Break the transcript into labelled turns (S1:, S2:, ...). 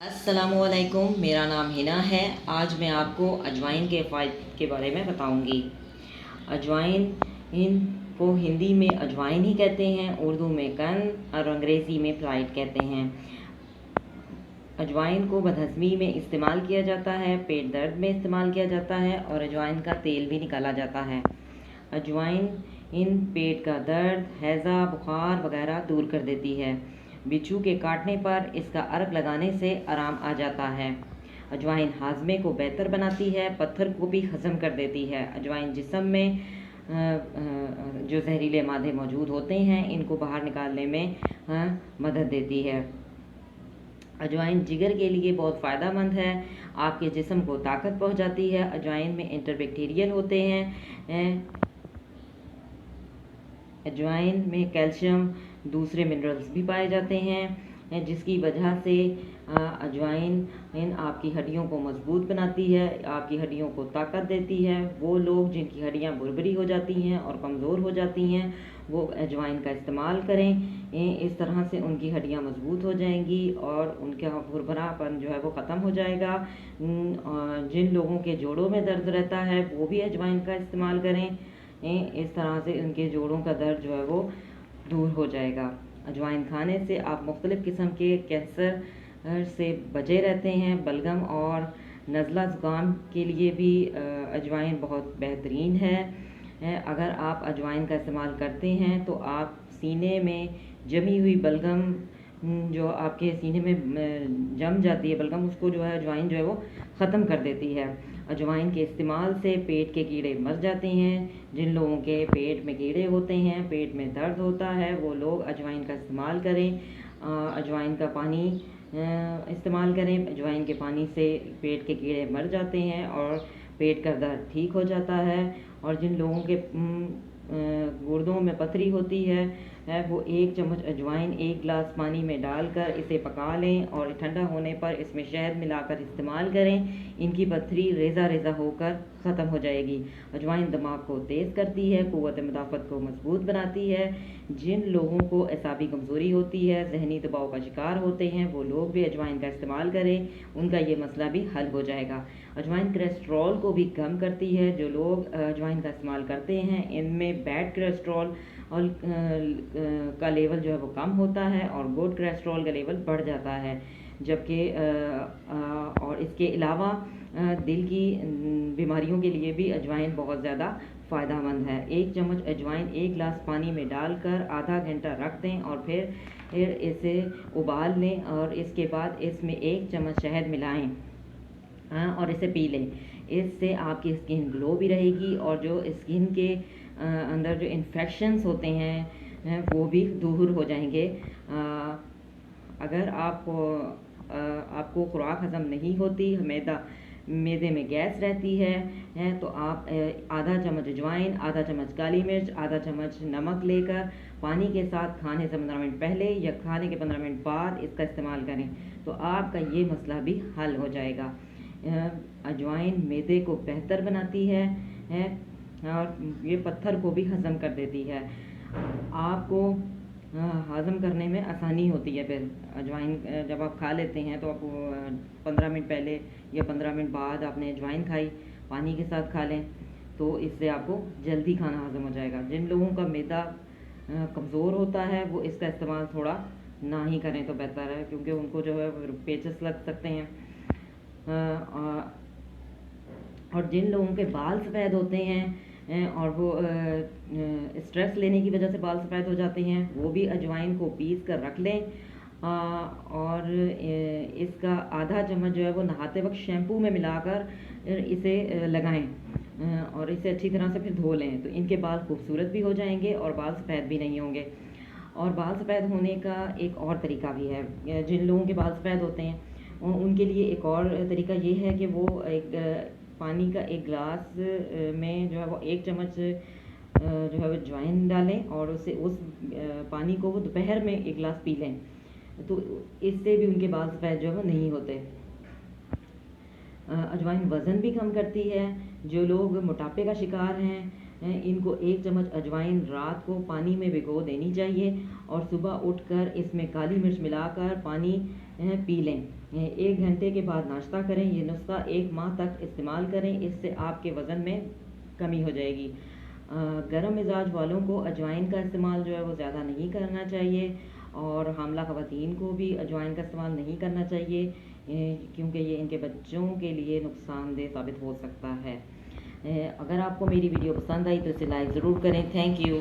S1: अस्सलामुअलैकुम, मेरा नाम हिना है। आज मैं आपको अजवाइन के फ़ायदे के बारे में बताऊंगी। अजवाइन को हिंदी में अजवाइन ही कहते हैं, उर्दू में कंद और अंग्रेज़ी में फ्लाइट कहते हैं। अजवाइन को बदहज़मी में इस्तेमाल किया जाता है, पेट दर्द में इस्तेमाल किया जाता है और अजवाइन का तेल भी निकाला जाता है। अजवाइन पेट का दर्द, हैज़ा, बुखार वगैरह दूर कर देती है। बिच्छू के काटने पर इसका अर्क लगाने से आराम आ जाता है। अजवाइन हाजमे को बेहतर बनाती है, पत्थर को भी हज़म कर देती है। अजवाइन जिस्म में जो जहरीले मादे मौजूद होते हैं इनको बाहर निकालने में मदद देती है। अजवाइन जिगर के लिए बहुत फ़ायदेमंद है, आपके जिस्म को ताकत पहुंचाती है। अजवाइन में एंटीबैक्टीरियल होते हैं। अजवाइन में कैल्शियम, दूसरे मिनरल्स भी पाए जाते हैं, जिसकी वजह से अजवाइन आपकी हड्डियों को मजबूत बनाती है, आपकी हड्डियों को ताकत देती है। वो लोग जिनकी हड्डियां बुरबरी हो जाती हैं और कमज़ोर हो जाती हैं वो अजवाइन का इस्तेमाल करें। इस तरह से उनकी हड्डियां मजबूत हो जाएंगी और उनका भुरभरापन जो है वो ख़त्म हो जाएगा। जिन लोगों के जोड़ों में दर्द रहता है वो भी अजवाइन का इस्तेमाल करें। इस तरह से उनके जोड़ों का दर्द जो है वो दूर हो जाएगा। अजवाइन खाने से आप मुख्तलिफ़ किस्म के कैंसर से बचे रहते हैं। बलगम और नज़ला ज़ुकाम के लिए भी अजवाइन बहुत बेहतरीन है। अगर आप अजवाइन का इस्तेमाल करते हैं तो आप सीने में जमी हुई बलगम जो आपके सीने में जम जाती है बलगम, उसको जो है अजवाइन जो है वो ख़त्म कर देती है। अजवाइन के इस्तेमाल से पेट के कीड़े मर जाते हैं। जिन लोगों के पेट में कीड़े होते हैं, पेट में दर्द होता है, वो लोग अजवाइन का इस्तेमाल करें। अजवाइन का पानी इस्तेमाल करें। अजवाइन के पानी से पेट के कीड़े मर जाते हैं और पेट का दर्द ठीक हो जाता है। और जिन लोगों के गुर्दों में पथरी होती है वो 1 चम्मच अजवाइन 1 गिलास पानी में डालकर इसे पका लें और ठंडा होने पर इसमें शहद मिलाकर इस्तेमाल करें। इनकी पथरी रेज़ा रेज़ा होकर ख़त्म हो जाएगी। अजवाइन दिमाग को तेज़ करती है, क़ुव्वत मुदाफ़त को मजबूत बनाती है। जिन लोगों को असाबी कमज़ोरी होती है, जहनी दबाव का शिकार होते हैं, वो लोग भी अजवाइन का इस्तेमाल करें, उनका ये मसला भी हल हो जाएगा। अजवाइन कोलेस्ट्रॉल को भी कम करती है। जो लोग अजवाइन का इस्तेमाल करते हैं इनमें बैड कोलेस्ट्रॉल और का लेवल जो है वो कम होता है और गुड कोलेस्ट्रॉल का लेवल बढ़ जाता है। जबकि और इसके अलावा दिल की बीमारियों के लिए भी अजवाइन बहुत ज़्यादा फ़ायदेमंद है। 1 चम्मच अजवाइन 1 गिलास पानी में डालकर आधा घंटा रख दें और फिर इसे उबाल लें और इसके बाद इसमें 1 चम्मच शहद मिलाएं और इसे पी लें। इससे आपकी स्किन ग्लो भी रहेगी और जो स्किन के अंदर जो इन्फेक्शंस होते हैं वो भी दूर हो जाएंगे। अगर आपको खुराक हज़म नहीं होती, मैदे में गैस रहती है तो आप आधा चम्मच अजवाइन, आधा चम्मच काली मिर्च, आधा चम्मच नमक लेकर पानी के साथ खाने से 15 मिनट पहले या खाने के 15 मिनट बाद इसका इस्तेमाल करें तो आपका ये मसला भी हल हो जाएगा। अजवाइन मैदे को बेहतर बनाती है और ये पत्थर को भी हज़म कर देती है। आपको हज़म करने में आसानी होती है। फिर अजवाइन जब आप खा लेते हैं तो आप 15 मिनट पहले या 15 मिनट बाद आपने अजवाइन खाई, पानी के साथ खा लें तो इससे आपको जल्दी खाना हज़म हो जाएगा। जिन लोगों का मैदा कमज़ोर होता है वो इसका इस्तेमाल थोड़ा ना ही करें तो बेहतर है, क्योंकि उनको जो है पेचस लग सकते हैं। और जिन लोगों के बाल सफ़ेद होते हैं और वो स्ट्रेस लेने की वजह से बाल सफ़ेद हो जाते हैं, वो भी अजवाइन को पीस कर रख लें और इसका आधा चम्मच जो है वो नहाते वक्त शैम्पू में मिलाकर इसे लगाएं और इसे अच्छी तरह से फिर धो लें तो इनके बाल खूबसूरत भी हो जाएंगे और बाल सफ़ेद भी नहीं होंगे। और बाल सफ़ेद होने का एक और तरीका भी है। जिन लोगों के बाल सफ़ेद होते हैं उनके लिए एक और तरीका ये है कि वो एक पानी का 1 गिलास में जो है वो 1 चम्मच जो है वो अजवाइन डालें और उस पानी को वो दोपहर में 1 गिलास पी लें तो इससे भी उनके बाल सफ़ेद जो है वो नहीं होते। अजवाइन वज़न भी कम करती है। जो लोग मोटापे का शिकार हैं इनको 1 चम्मच अजवाइन रात को पानी में भिगो देनी चाहिए और सुबह उठकर इसमें काली मिर्च मिलाकर पानी पी लें। 1 घंटे के बाद नाश्ता करें। ये नुस्खा 1 माह तक इस्तेमाल करें, इससे आपके वज़न में कमी हो जाएगी। गर्म मिजाज वालों को अजवाइन का इस्तेमाल जो है वो ज़्यादा नहीं करना चाहिए, और हामला ख़वातीन को भी अजवाइन का इस्तेमाल नहीं करना चाहिए, क्योंकि ये इनके बच्चों के लिए नुकसानदेह साबित हो सकता है। अगर आपको मेरी वीडियो पसंद आई तो इसे लाइक ज़रूर करें। Thank you.